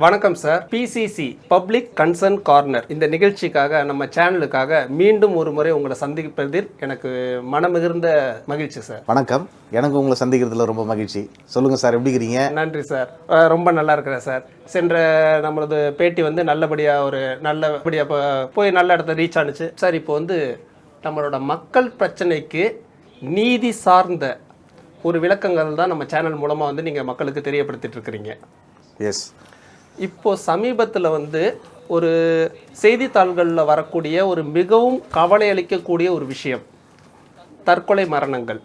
வணக்கம் sir. PCC public concern corner இந்த நிகழ்ச்சிக்காக நம்ம சேனலுக்காக மீண்டும் ஒரு முறை உங்களை சந்திப்பதில் எனக்கு மனமிகுந்த மகிழ்ச்சி சார். வணக்கம். எனக்கு உங்களை சந்திக்கிறதுல ரொம்ப மகிழ்ச்சி. சொல்லுங்கள் சார், எப்படி இருக்கிறீங்க? நன்றி சார், ரொம்ப நல்லா இருக்கிறேன் சார். சென்ற நம்மளது பேட்டி நல்லபடியாக போய் நல்ல இடத்த ரீச் ஆனிச்சு சார். இப்போ நம்மளோட மக்கள் பிரச்சனைக்கு நீதி சார்ந்த ஒரு விளக்கங்கள் தான் நம்ம சேனல் மூலமாக நீங்கள் மக்களுக்கு தெரியப்படுத்திட்டு இருக்கிறீங்க. எஸ். இப்போ சமீபத்தில் ஒரு செய்தித்தாள்களில் வரக்கூடிய ஒரு மிகவும் கவலை அளிக்கக்கூடிய ஒரு விஷயம், தற்கொலை மரணங்கள்.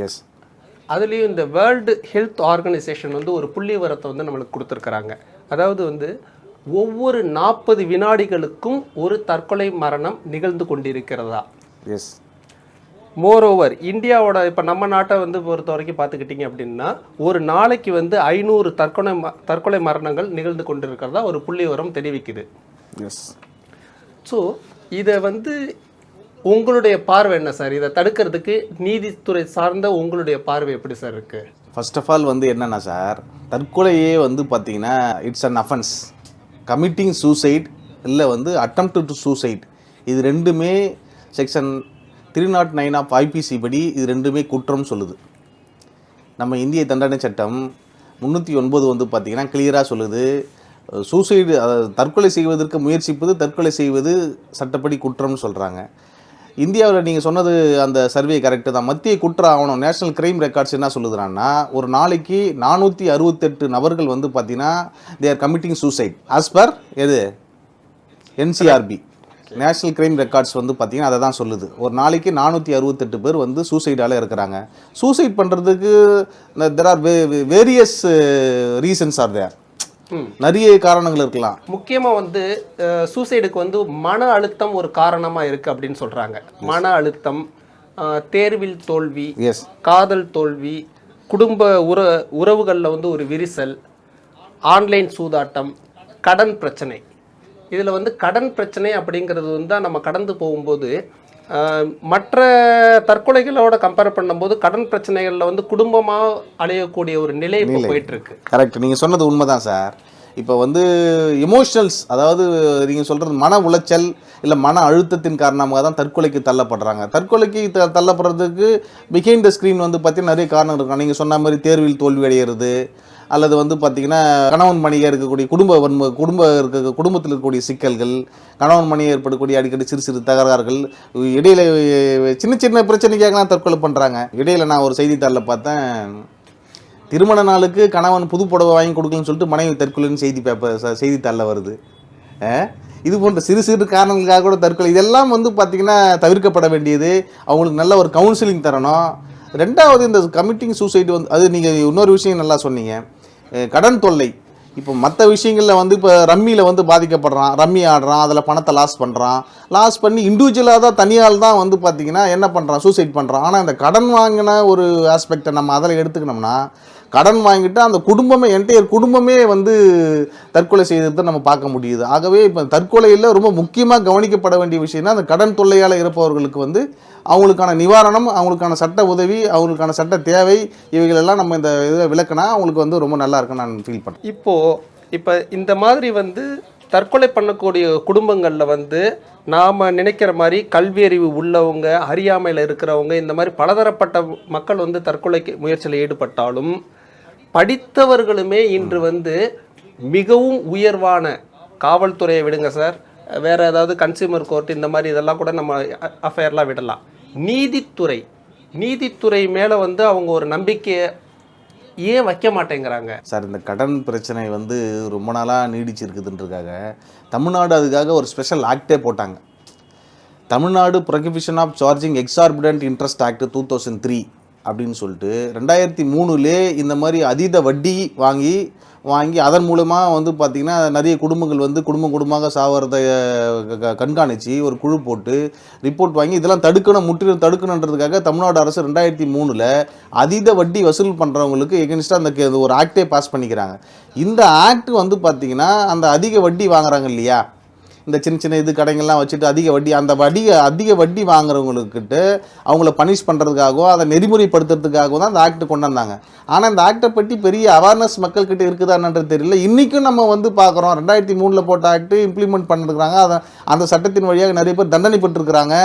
எஸ். அதுலேயும் இந்த வேர்ல்டு ஹெல்த் ஆர்கனைசேஷன் ஒரு புள்ளி விவரத்தை நம்மளுக்கு கொடுத்துருக்குறாங்க. அதாவது ஒவ்வொரு 40 வினாடிகளுக்கும் ஒரு தற்கொலை மரணம் நிகழ்ந்து கொண்டிருக்கிறதா. எஸ். மோரோவர் இந்தியாவோட இப்போ நம்ம நாட்டை பொறுத்த வரைக்கும் பார்த்துக்கிட்டிங்க அப்படின்னா ஒரு நாளைக்கு 500 தற்கொலை மரணங்கள் நிகழ்ந்து கொண்டிருக்கிறதா ஒரு புள்ளி விவரம் தெரிவிக்குது. எஸ். ஸோ இதை உங்களுடைய பார்வை என்ன சார்? இதை தடுக்கிறதுக்கு நீதித்துறை சார்ந்த உங்களுடைய பார்வை எப்படி சார் இருக்குது? ஃபர்ஸ்ட் ஆஃப் ஆல் என்னென்னா சார், தற்கொலையே பார்த்தீங்கன்னா it's an offence. Committing suicide இல்லை அட்டெம்ப்ட் டு சூசைட், இது ரெண்டுமே செக்ஷன் 309 ஆஃப் ஐபிசி படி இது ரெண்டுமே குற்றம் சொல்லுது. நம்ம இந்திய தண்டனை சட்டம் 309 பார்த்தீங்கன்னா கிளியராக சொல்லுது, சூசைடு தற்கொலை செய்வதற்கு முயற்சிப்பது, தற்கொலை செய்வது சட்டப்படி குற்றம்னு சொல்கிறாங்க. இந்தியாவில் நீங்கள் சொன்னது அந்த சர்வே கரெக்டு தான். மத்திய குற்ற ஆவணம் நேஷனல் கிரைம் ரெக்கார்ட்ஸ் என்ன சொல்லுதுன்னா ஒரு நாளைக்கு 468 நபர்கள் பார்த்தீங்கன்னா they are committing suicide as per எது என்சிஆர்பி நேஷ்னல் கிரைம் ரெக்கார்ட்ஸ் பார்த்தீங்கன்னா அதை தான் சொல்லுது. ஒரு நாளைக்கு 468 பேர் சூசைடால் இருக்கிறாங்க. சூசைட் பண்ணுறதுக்கு there are various reasons are there. நிறைய காரணங்கள் இருக்கலாம். முக்கியமாக சூசைடுக்கு மன அழுத்தம் ஒரு காரணமாக இருக்குது அப்படின்னு சொல்கிறாங்க. மன அழுத்தம், தேர்வில் தோல்வி, காதல் தோல்வி, குடும்ப உறவுகளில் ஒரு விரிசல், ஆன்லைன் சூதாட்டம், கடன் பிரச்சனை. இதில் கடன் பிரச்சனை அப்படிங்கிறது தான் நம்ம கடந்து போகும்போது மற்ற தற்கொலைகளோட கம்பேர் பண்ணும்போது கடன் பிரச்சனைகளில் குடும்பமாக அடையக்கூடிய ஒரு நிலை இப்போ போயிட்டுருக்கு. கரெக்ட், நீங்கள் சொன்னது உண்மைதான் சார். இப்போ எமோஷனல்ஸ், அதாவது நீங்கள் சொல்கிறது மன உளைச்சல் இல்லை மன அழுத்தத்தின் காரணமாக தான் தற்கொலைக்கு தள்ளப்படுறாங்க. தற்கொலைக்கு தள்ளப்படுறதுக்கு பிஹைண்ட் த ஸ்க்ரீன் பார்த்தீங்கன்னா நிறைய காரணம் இருக்கும். நீங்கள் சொன்ன மாதிரி தேர்வில் தோல்வி அடைகிறது, அல்லது பார்த்தீங்கன்னா கணவன் மனைவியாக இருக்கக்கூடிய குடும்பத்தில் இருக்கக்கூடிய சிக்கல்கள், கணவன் மனைவி ஏற்படக்கூடிய அடிக்கடி சிறு சிறு தகராறுகள், இடையில சின்ன சின்ன பிரச்சனைக்காகலாம் தற்கொலை பண்ணுறாங்க. இடையில நான் ஒரு செய்தித்தாளில் பார்த்தேன், திருமண நாளுக்கு கணவன் புது புடவை வாங்கி கொடுக்கலன்னு சொல்லிட்டு மனைவி தற்கொலைன்னு செய்தித்தாளில் வருது. இது போன்ற சிறு சிறு காரணங்களுக்காக கூட தற்கொலை. இதெல்லாம் பார்த்தீங்கன்னா தவிர்க்கப்பட வேண்டியது. அவங்களுக்கு நல்ல ஒரு கவுன்சிலிங் தரணும். ரெண்டாவது இந்த கமிட்டிங் சூசைடு அது நீங்கள் இன்னொரு விஷயம் நல்லா சொன்னீங்க, கடன் தொல்லை. இப்போ மற்ற விஷயங்களில் இப்போ ரம்மியில் பாதிக்கப்படுறான், ரம்மி ஆடுறான், அதில் பணத்தை லாஸ் பண்ணி இண்டிவிஜுவலாக தான் தனியால் தான் பார்த்தீங்கன்னா என்ன பண்ணுறான், சூசைட் பண்ணுறான். ஆனால் இந்த கடன் வாங்கின ஒரு ஆஸ்பெக்டை நம்ம அதில் எடுத்துக்கணும்னா, கடன் வாங்கிட்டு அந்த குடும்பமே என்டையர் குடும்பமே தற்கொலை செய்ததை நம்ம பார்க்க முடியுது. ஆகவே இப்போ தற்கொலையில் ரொம்ப முக்கியமாக கவனிக்கப்பட வேண்டிய விஷயம்னா அந்த கடன் தொல்லையால் இருப்பவர்களுக்கு அவங்களுக்கான நிவாரணம், அவங்களுக்கான சட்ட உதவி, அவங்களுக்கான சட்ட தேவை, இவைகளெல்லாம் நம்ம இந்த இதை விளக்குனா அவங்களுக்கு ரொம்ப நல்லா இருக்குன்னு நான் ஃபீல் பண்ணேன். இப்போ இந்த மாதிரி தற்கொலை பண்ணக்கூடிய குடும்பங்களில் நாம் நினைக்கிற மாதிரி கல்வி அறிவு உள்ளவங்க, அறியாமையில் இருக்கிறவங்க, இந்த மாதிரி பலதரப்பட்ட மக்கள் தற்கொலைக்கு முயற்சியில் ஈடுபட்டாலும் படித்தவர்களுமே இன்று மிகவும் உயர்வான காவல்துறையை விடுங்க சார், வேறு ஏதாவது கன்சியூமர் கோர்ட் இந்த மாதிரி இதெல்லாம் கூட நம்ம அஃபேர்லாம் விடலாம், நீதித்துறை மேலே அவங்க ஒரு நம்பிக்கையை ஏன் வைக்க மாட்டேங்கிறாங்க சார்? இந்த கடன் பிரச்சனை ரொம்ப நாளாக நீடிச்சிருக்குதுன்றதுக்காக தமிழ்நாடு அதுக்காக ஒரு ஸ்பெஷல் ஆக்டே போட்டாங்க. Tamil Nadu prohibition of charging exorbitant interest act 2003 அப்படின்னு சொல்லிட்டு 2003 இந்த மாதிரி அதீத வட்டி வாங்கி அதன் மூலமாக பார்த்திங்கன்னா நிறைய குடும்பங்கள் குடும்பமாக சாவறதை கண்காணித்து ஒரு குழு போட்டு ரிப்போர்ட் வாங்கி இதெல்லாம் முற்றிலும் தடுக்கணுன்றதுக்காக தமிழ்நாடு அரசு 2003 அதீத வட்டி வசூல் பண்ணுறவங்களுக்கு எகென்ஸ்டாக அந்த ஒரு ஆக்டே பாஸ் பண்ணிக்கிறாங்க. இந்த ஆக்ட் பார்த்திங்கன்னா அந்த அதிக வட்டி வாங்குறாங்க இல்லையா, இந்த சின்ன சின்ன இது கடைகள்லாம் வச்சுட்டு அதிக வட்டி வாங்குறவங்கக்கிட்ட அவங்கள பனிஷ் பண்ணுறதுக்காகவோ அதை நெறிமுறைப்படுத்துறதுக்காகவோ தான் அந்த ஆக்ட் கொண்டு வந்தாங்க. ஆனால் இந்த ஆக்டை பற்றி பெரிய அவேர்னஸ் மக்கள்கிட்ட இருக்குதான்ன்றது தெரியல. இன்றைக்கும் நம்ம வந்து பார்க்குறோம் 2003 போட்ட ஆக்ட் இம்ப்ளிமெண்ட் பண்ணிருக்கிறாங்க. அந்த சட்டத்தின் வழியாக நிறைய பேர் தண்டனை பெற்றிருக்கிறாங்க.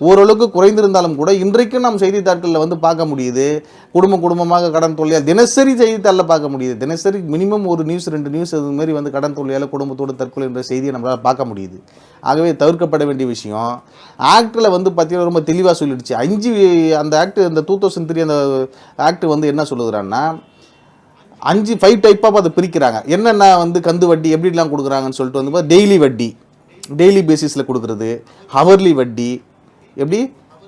ஓரளவுக்கு குறைந்திருந்தாலும் கூட இன்றைக்கும் நம்ம செய்தித்தாட்களில் வந்து பார்க்க முடியுது. குடும்பமாக கடன் தொல்லையால் தினசரி செய்தித்தாளில் பார்க்க முடியுது. தினசரி மினிமம் ஒரு நியூஸ் 2 நியூஸ் அது மாதிரி வந்து கடன் தொல்லையால் குடும்பத்தோடு தற்கொலை என்ற செய்தியை நம்மளால் பார்க்க முடியுது. ஆகவே தவிர்க்கப்பட வேண்டிய விஷயம். ஆக்டில் வந்து பார்த்தீங்கன்னா ரொம்ப தெளிவாக சொல்லிடுச்சு. அந்த ஆக்ட் இந்த 2003 அந்த ஆக்ட் வந்து என்ன சொல்லுகிறான்னா 5 டைப்பாக அதை பிரிக்கிறாங்க. என்னென்ன வந்து கந்து வட்டி எப்படிலாம் கொடுக்குறாங்கன்னு சொல்லிட்டு வந்து டெய்லி வட்டி, டெய்லி பேசிஸில் கொடுக்குறது, ஹவர்லி வட்டி, எப்படி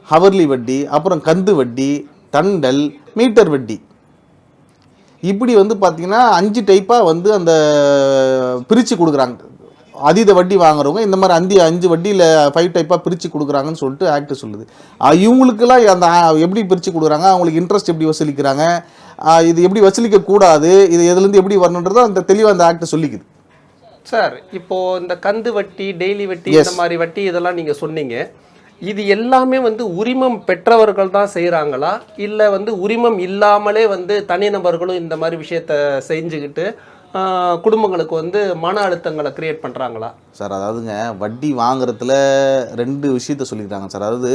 ஹவர்லி வட்டி, அப்புறம் கந்து வட்டி, தண்டல், மீட்டர் வட்டி, இப்படி வந்து பார்த்தீங்கன்னா 5 டைப்பாக வந்து அந்த பிரித்து கொடுக்குறாங்க. அதீத வட்டி வாங்குறவங்க இந்த மாதிரி 5 வட்டியில் 5 டைப்பாக பிரித்து கொடுக்குறாங்கன்னு சொல்லிட்டு ஆக்ட் சொல்லுது. இவங்களுக்கெல்லாம் அந்த எப்படி பிரித்து கொடுக்குறாங்க, அவங்களுக்கு இன்ட்ரெஸ்ட் எப்படி வசூலிக்கிறாங்க, இது எப்படி வசூலிக்கக்கூடாது, இது எதுலேருந்து எப்படி வரணுன்றதோ அந்த தெளிவாக அந்த ஆக்ட் சொல்லிக்குது. சார் இப்போ இந்த கந்து வட்டி, டெய்லி வட்டி, இந்த மாதிரி வட்டி இதெல்லாம் நீங்கள் சொன்னீங்க. இது எல்லாமே வந்து உரிமம் பெற்றவர்கள் தான் செய்கிறாங்களா, இல்லை வந்து உரிமம் இல்லாமலே வந்து தனிநபர்களும் இந்த மாதிரி விஷயத்த செஞ்சுக்கிட்டு குடும்பங்களுக்கு வந்து மன அழுத்தங்களை கிரியேட் பண்ணுறாங்களா? சார் அதாவதுங்க வட்டி வாங்குறதுல 2 விஷயத்த சொல்லிக்கிறாங்க சார். அதாவது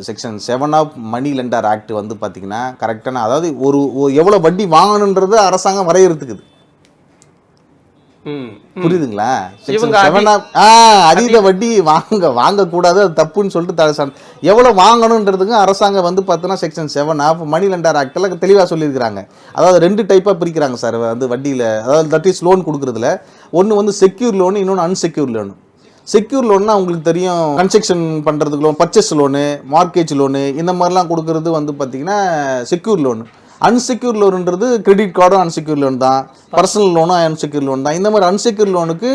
section 7 of money lender act வந்து பார்த்திங்கன்னா கரெக்டான, அதாவது ஒரு எவ்வளோ வட்டி வாங்கணுன்றது அரசாங்கம் வரையறுத்துக்குது. புரியுதுங்களா? அதீத வட்டி வாங்கக்கூடாது, அது தப்புன்னு சொல்லிட்டு எவ்வளோ வாங்கணுன்றதுக்கு அரசாங்கம் வந்து பார்த்தோன்னா செக்ஷன் 7 ஆஃப் மணி லெண்டர் ஆக்டில் தெளிவாக சொல்லியிருக்கிறாங்க. அதாவது 2 டைப்பாக பிரிக்கிறாங்க சார் வந்து வட்டியில். அதாவது தட் இஸ் லோன் கொடுக்குறதுல ஒன்று வந்து செக்யூர் லோனு, இன்னொன்று அன்செக்யூர் லோனு. செக்யூர் லோன்னா உங்களுக்கு தெரியும், கன்ஸ்ட்ரக்ஷன் பண்ணுறதுக்கு loan, purchase loan, mortgage loan, இந்த மாதிரிலாம் கொடுக்குறது வந்து பார்த்திங்கன்னா செக்யூர் லோனு. அன்செக்யூர் லோனுன்றது கிரெடிட் கார்டும் அன்செக்யூர் லோன் தான், பர்சனல் லோனும் அன்செக்யூர் லோன் தான். இந்த மாதிரி அன்செக்யூர் லோனுக்கு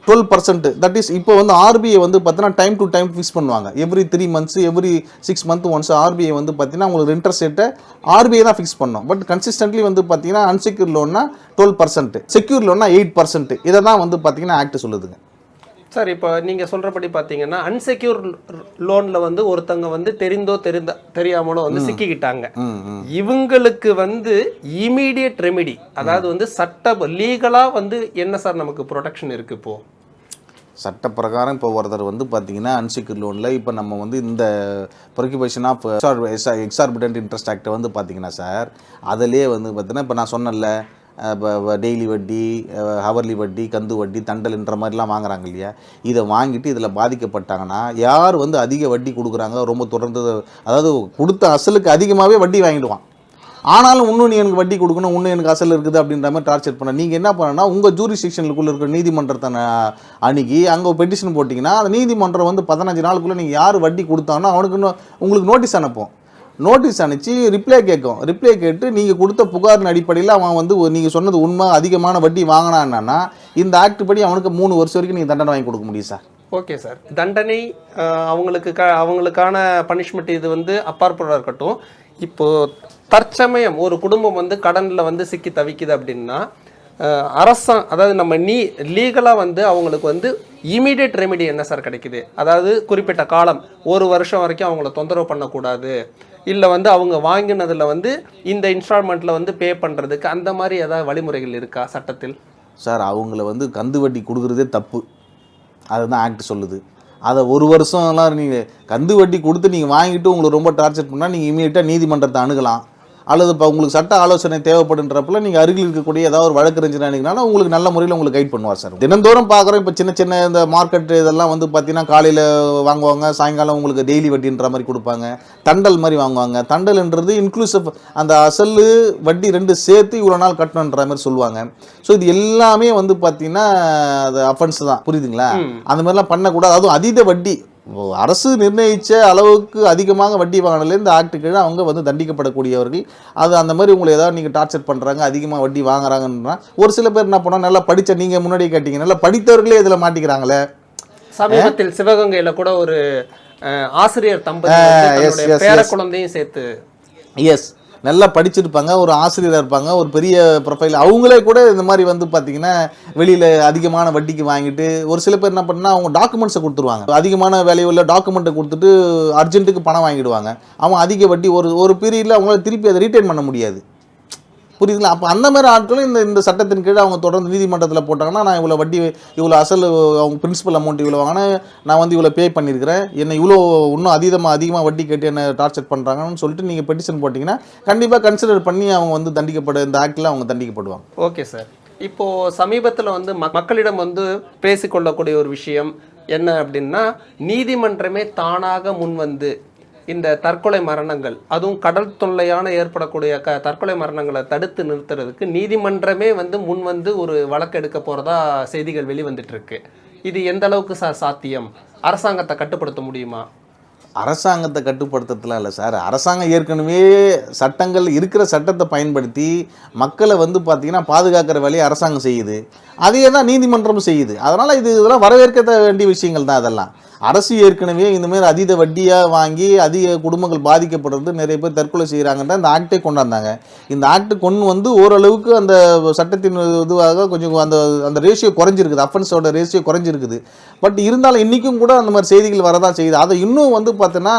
12%, தட் இஸ் இப்போ வந்து ஆர்பிஐ வந்து பார்த்தீங்கன்னா டைம் டு டைம் ஃபிக்ஸ் பண்ணுவாங்க. Every 3 months, every 6 months once RBI வந்து பார்த்தீங்கன்னா உங்களுக்கு இன்ட்ரெஸ்ட் ரேட்டை ஆர்பிஐ தான் ஃபிக்ஸ் பண்ணோம். பட் கன்சிஸ்டன்ட்லி வந்து பார்த்தீங்கன்னா அன்செக்யூர் லோன்னா 12%, செக்யூர் லோன்னா 8%. இதை தான் வந்து பார்த்தீங்கன்னா ஆக்ட் சொல்லுதுங்க. சார் இப்போ நீங்கள் சொல்கிறபடி பார்த்தீங்கன்னா அன்செக்யூர் லோனில் வந்து ஒருத்தங்க வந்து தெரியாமலோ வந்து சிக்கிக்கிட்டாங்க. இவங்களுக்கு வந்து இமீடியட் ரெமிடி, அதாவது வந்து லீகலாக வந்து என்ன சார் நமக்கு ப்ரொடெக்ஷன் இருக்குது? இப்போது சட்ட பிரகாரம் இப்போ ஒருத்தர் வந்து பார்த்தீங்கன்னா அன்செக்யூர் லோனில் இப்போ நம்ம வந்து இந்த ப்ரொகியூபேஷன் ஆஃப் எக்ஸார்பிடன்ட் இன்ட்ரெஸ்ட் ஆக்டை வந்து பார்த்தீங்கன்னா சார் அதிலே வந்து பார்த்தீங்கன்னா இப்போ நான் சொன்னல டெய்லி வட்டி, ஹவர்லி வட்டி, கந்து வட்டி, தண்டல்ன்ற மாதிரிலாம் வாங்குறாங்க இல்லையா, இதை வாங்கிட்டு இதில் பாதிக்கப்பட்டாங்கன்னா யார் வந்து அதிக வட்டி கொடுக்குறாங்க, ரொம்ப தொடர்ந்து அதாவது கொடுத்த அசலுக்கு அதிகமாகவே வட்டி வாங்கிடுவான். ஆனாலும் இன்னும் நீ எனக்கு வட்டி கொடுக்கணும், இன்னும் எனக்கு அசல் இருக்குது அப்படின்ற மாதிரி டார்ச்சர் பண்ண நீங்கள் என்ன பண்ணணும்னா உங்கள் ஜூரிஸ்டிக்ஷனுக்குள்ளே இருக்கிற நீதிமன்றத்தை அணுகி அங்கே பெட்டிஷன் போட்டிங்கன்னா அந்த நீதிமன்றம் வந்து 15 நாளுக்குள்ளே நீங்கள் யார் வட்டி கொடுத்தாங்கன்னா அவனுக்கு உங்களுக்கு நோட்டீஸ் அனுப்பும். நோட்டீஸ் அனுப்பிச்சு ரிப்ளை கேட்கும். ரிப்ளை கேட்டு நீங்கள் கொடுத்த புகாரின் அடிப்படையில் அவன் வந்து நீங்கள் சொன்னது உண்மை அதிகமான வட்டி வாங்கினான்னா இந்த ஆக்ட் படி அவனுக்கு 3 வருஷம் வரைக்கும் நீங்கள் தண்டனை வாங்கி கொடுக்க முடியும் சார். ஓகே சார், தண்டனை அவங்களுக்கான பனிஷ்மெண்ட் இது வந்து அப்பாற்பட இருக்கட்டும். இப்போது தற்சமயம் ஒரு குடும்பம் வந்து கடனில் வந்து சிக்கி தவிக்குது அப்படின்னா அதாவது நம்ம லீகலாக வந்து அவங்களுக்கு வந்து இமீடியட் ரெமிடி என்ன சார் கிடைக்குது? அதாவது குறிப்பிட்ட காலம் 1 வருஷம் வரைக்கும் அவங்கள தொந்தரவு பண்ணக்கூடாது, இல்லை வந்து அவங்க வாங்கினதில் வந்து இந்த இன்ஸ்டால்மெண்ட்டில் வந்து பே பண்ணுறதுக்கு அந்த மாதிரி ஏதாவது வழிமுறைகள் இருக்கா சட்டத்தில்? சார் அவங்கள வந்து கந்து வட்டி கொடுக்குறதே தப்பு, அதுதான் ஆக்ட் சொல்லுது. அதை 1 வருஷம்லாம் நீங்கள் கந்து வட்டி கொடுத்து நீங்கள் வாங்கிட்டு உங்களுக்கு ரொம்ப டார்ச்சர் பண்ணால் நீங்கள் இமீடியட்டாக நீதிமன்றத்தை அணுகலாம். அல்லது இப்போ உங்களுக்கு சட்ட ஆலோசனை தேவைப்படுன்றப்பல நீங்கள் அருகில் இருக்கக்கூடிய ஏதாவது ஒரு வழக்கறிஞர் அணுகினாலும் உங்களுக்கு நல்ல முறையில் உங்களுக்கு கைட் பண்ணுவார் சார். தினந்தோறும் பார்க்குறோம் இப்போ சின்ன இந்த மார்க்கெட் இதெல்லாம் வந்து பார்த்தீங்கன்னா காலையில் வாங்குவாங்க, சாயங்காலம் உங்களுக்கு டெய்லி வட்டின்ற மாதிரி கொடுப்பாங்க, தண்டல் மாதிரி வாங்குவாங்க. தண்டல்ன்றது இன்க்ளூசிவ், அந்த அசல் வட்டி 2 சேர்த்து இவ்வளோ நாள் கட்டணுன்ற மாதிரி சொல்லுவாங்க. ஸோ இது எல்லாமே வந்து பார்த்தீங்கன்னா அது அஃபென்ஸ் தான், புரியுதுங்களா? அந்த மாதிரிலாம் பண்ணக்கூடாது. அதுவும் அதீத வட்டி அரசு நிர்ணயித்த அளவுக்கு அதிகமாக வட்டி வாங்கினாலே இந்த ஆக்ட் கீழே அவங்க வந்து தண்டிக்கப்படக்கூடியவர்கள். அது அந்த மாதிரி உங்களை ஏதாவது நீங்கள் டார்ச்சர் பண்ணுறாங்க, அதிகமாக வட்டி வாங்குறாங்கன்னா ஒரு சில பேர் என்ன பண்ணால் நல்லா படித்த, நீங்கள் முன்னாடியே கேட்டீங்க, நல்லா படித்தவர்களே இதில் மாட்டிக்கிறாங்களே. சமீபத்தில் சிவகங்கையில் கூட ஒரு ஆசிரியர் தம்பதி பேர குழந்தையும் சேர்த்து நல்லா படிச்சிருப்பாங்க, ஒரு ஆசிரியராக இருப்பாங்க, ஒரு பெரிய ப்ரொஃபைல், அவங்களே கூட இந்த மாதிரி வந்து பார்த்தீங்கன்னா வெளியில் அதிகமான வட்டிக்கு வாங்கிட்டு ஒரு சில பேர் என்ன பண்ணால் அவங்க டாக்குமெண்ட்ஸை கொடுத்துருவாங்க, அதிகமான வேல்யூவில் டாக்குமெண்ட்டை கொடுத்துட்டு அர்ஜென்ட்டுக்கு பணம் வாங்கிடுவாங்க. அவங்க அதிக வட்டி ஒரு பீரியடில் அவங்களால திருப்பி அதை ரீட்டைன் பண்ண முடியாது. புரியுதுங்களா? அப்போ அந்த மாதிரி ஆட்களும் இந்த சட்டத்தின் கீழே அவங்க தொடர்ந்து நீதிமன்றத்தில் போட்டாங்கன்னா, நான் இவ்வளோ வட்டி, இவ்வளோ அசல், அவங்க பிரின்சிபல் அமௌண்ட் இவ்வளோ வாங்கினா நான் வந்து இவ்வளோ பே பண்ணியிருக்கிறேன், என்னை இவ்வளோ இன்னும் அதிகமாக வட்டி கட்டி என்ன டார்ச்சர் பண்ணுறாங்கன்னு சொல்லிட்டு நீங்கள் பெட்டிஷன் போட்டிங்கன்னா கண்டிப்பாக கன்சிடர் பண்ணி அவங்க வந்து இந்த ஆக்டில் அவங்க தண்டிக்கப்படுவாங்க. Okay sir. இப்போது சமீபத்தில் வந்து மக்களிடம் வந்து பேசிக்கொள்ளக்கூடிய ஒரு விஷயம் என்ன அப்படின்னா, நீதிமன்றமே தானாக முன் வந்து இந்த தற்கொலை மரணங்கள், அதுவும் கடல் தொல்லையான ஏற்படக்கூடிய தற்கொலை மரணங்களை தடுத்து நிறுத்துறதுக்கு நீதிமன்றமே வந்து முன் வந்து ஒரு வழக்கு எடுக்க போகிறதா செய்திகள் வெளிவந்துட்டு இருக்கு. இது எந்த அளவுக்கு சாத்தியம்? அரசாங்கத்தை கட்டுப்படுத்த முடியுமா? அரசாங்கத்தை கட்டுப்படுத்துறதுலாம் இல்லை சார். அரசாங்கம் ஏற்கனவே இருக்கிற சட்டத்தை பயன்படுத்தி மக்களை வந்து பார்த்தீங்கன்னா பாதுகாக்கிற வேலையை அரசாங்கம் செய்யுது. அதையே தான் நீதிமன்றமும் செய்யுது. அதனால் இதெல்லாம் வரவேற்க வேண்டிய விஷயங்கள் தான். அதெல்லாம் அரசு ஏற்கனவே இந்தமாரி அதீத வட்டியாக வாங்கி அதிக குடும்பங்கள் பாதிக்கப்படுறது, நிறைய பேர் தற்கொலை செய்கிறாங்கன்ற இந்த ஆக்டை கொண்டாந்தாங்க. இந்த ஆக்ட் கொண்டு வந்து ஓரளவுக்கு அந்த சட்டத்தின் இதுவாக கொஞ்சம் அந்த ரேஷியோ குறைஞ்சிருக்குது, அஃபென்ஸோட ரேஷியோ குறைஞ்சிருக்குது. பட் இருந்தாலும் இன்றைக்கும் கூட அந்த மாதிரி செய்திகள் வரதான் செய்யுது. அதை இன்னும் வந்து பார்த்தோன்னா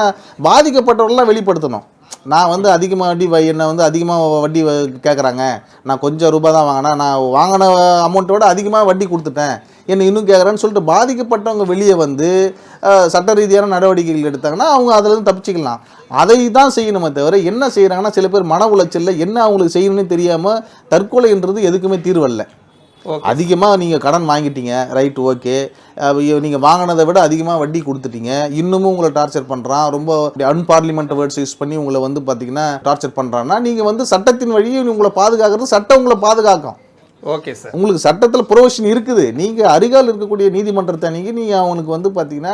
பாதிக்கப்பட்டவர்கள்லாம் வெளிப்படுத்தணும். நான் வந்து அதிகமாக என்னை வந்து அதிகமாக வட்டி கேட்குறாங்க, நான் கொஞ்சம் ரூபா தான் வாங்கினேன், நான் வாங்கின அமௌண்ட்டோட அதிகமாக வட்டி கொடுத்துட்டேன், என்னை இன்னும் கேட்குறேன்னு சொல்லிட்டு பாதிக்கப்பட்டவங்க வெளியே வந்து சட்ட ரீதியான நடவடிக்கைகள் எடுத்தாங்கன்னா அவங்க அதில் தப்பிச்சிக்கலாம். அதை தான் செய்யணுமே தவிர என்ன செய்கிறாங்கன்னா, சில பேர் மன உளைச்சலில் என்ன அவங்களுக்கு செய்யணும்னு தெரியாமல் தற்கொலைன்றது எதுக்குமே தீர்வல்ல. அதிகமாக நீங்கள் கடன் வாங்கிட்டீங்க, ரைட், ஓகே, நீங்கள் வாங்கினதை விட அதிகமாக வட்டி கொடுத்துட்டீங்க, இன்னமும் உங்களை டார்ச்சர் பண்ணுறான், ரொம்ப அன்பார்லிமெண்ட் வேர்ட்ஸ் யூஸ் பண்ணி உங்களை வந்து பார்த்தீங்கன்னா டார்ச்சர் பண்ணுறான்னா நீங்கள் வந்து சட்டத்தின் வழியை உங்களை பாதுகாக்கிறது, சட்டம் உங்களை பாதுகாக்கும். Okay sir. உங்களுக்கு சட்டத்தில் ப்ரொவிஷன் இருக்குது. நீங்கள் அருகால் இருக்கக்கூடிய நீதிமன்றத்தை அன்றைக்கி நீங்கள் அவனுக்கு வந்து பார்த்தீங்கன்னா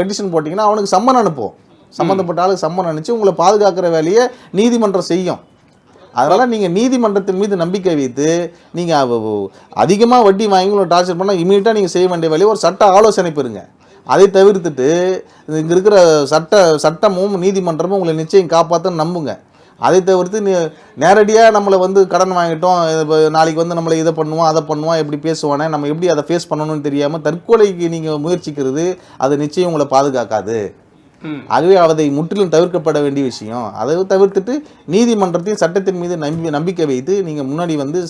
பெட்டிஷன் போட்டிங்கன்னா அவனுக்கு சம்மன் அனுப்பும், சம்மந்தப்பட்ட ஆளுக்கு சம்மன் அனுப்பிச்சு உங்களை பாதுகாக்கிற வேலையை நீதிமன்றம் செய்யும். அதனால் நீங்கள் நீதிமன்றத்தின் மீது நம்பிக்கை வைத்து நீங்கள் அதிகமாக வட்டி வாங்கி உங்களை டார்ச்சர் பண்ணால் இமீடியட்டாக நீங்கள் செய்ய வேண்டிய வேலையை ஒரு சட்ட ஆலோசனை பெறுங்க. அதை தவிர்த்துட்டு இங்கே இருக்கிற சட்டமும் நீதிமன்றமும் உங்களை நிச்சயம் காப்பாற்ற நம்புங்க. அதை தவிர்த்து நேரடியாக நம்மளை வந்து கடன் வாங்கிட்டோம், நாளைக்கு வந்து நம்மளை இதை பண்ணுவோம் அதை பண்ணுவோம் எப்படி பேசுவானே, நம்ம எப்படி அதை ஃபேஸ் பண்ணணும்னு தெரியாமல் தற்கொலைக்கு நீங்கள் முயற்சிக்கிறது அது நிச்சயம் உங்களை பாதுகாக்காது. ஆகவே அதை முற்றிலும் தவிர்க்கப்பட வேண்டிய விஷயம். அதை தவிர்த்துட்டு நீதிமன்றத்தையும் சட்டத்தின் மீது நம்பிக்கை வைத்து நீங்கள் முன்னாடி வந்து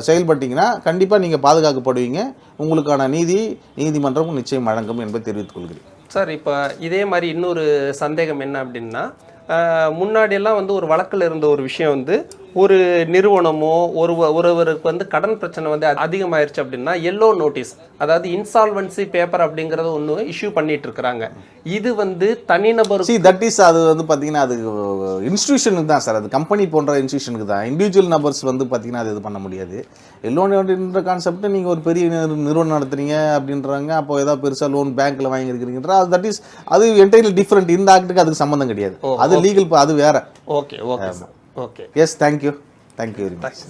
செயல்பட்டீங்கன்னா கண்டிப்பாக நீங்கள் பாதுகாக்கப்படுவீங்க. உங்களுக்கான நீதிமன்றமும் நிச்சயம் வழங்கும் என்பதை தெரிவித்துக் கொள்கிறேன். சார், இப்போ இதே மாதிரி இன்னொரு சந்தேகம் என்ன அப்படின்னா, முன்னாடியெல்லாம் வந்து ஒரு வழக்கில் இருந்த ஒரு விஷயம் வந்து ஒரு நிறுவனமோ ஒருவருக்கு வந்து கடன் பிரச்சனை வந்து அதிகமாயிருச்சு அப்படின்னா எல்லோ நோட்டீஸ், அதாவது இன்சால்வன்சி பேப்பர் அப்படிங்கிறத ஒன்று இஷ்யூ பண்ணிட்டு இருக்கிறாங்க. இது வந்து தனிநபர் அது வந்து பார்த்தீங்கன்னா அது இன்ஸ்டியூஷனுக்கு தான் சார், அது கம்பெனி போன்ற இன்ஸ்டியூஷனுக்கு தான். இண்டிவிஜுவல் நபர்ஸ் வந்து பார்த்தீங்கன்னா அது இது பண்ண முடியாது. எல்லோ நோட்டுன்ற கான்செப்ட் நீங்கள் ஒரு பெரிய நிறுவனம் நடத்துறீங்க அப்படின்றாங்க, அப்போ ஏதாவது பெருசாக லோன் பேங்க்கில் வாங்கியிருக்கிறீங்கன்ற அது என்டையர்லி டிஃப்ரெண்ட். இந்த ஆக்டுக்கு அதுக்கு சம்மந்தம் கிடையாது. அது லீகல், அது வேற. Okay okay okay. Yes, thank you very much.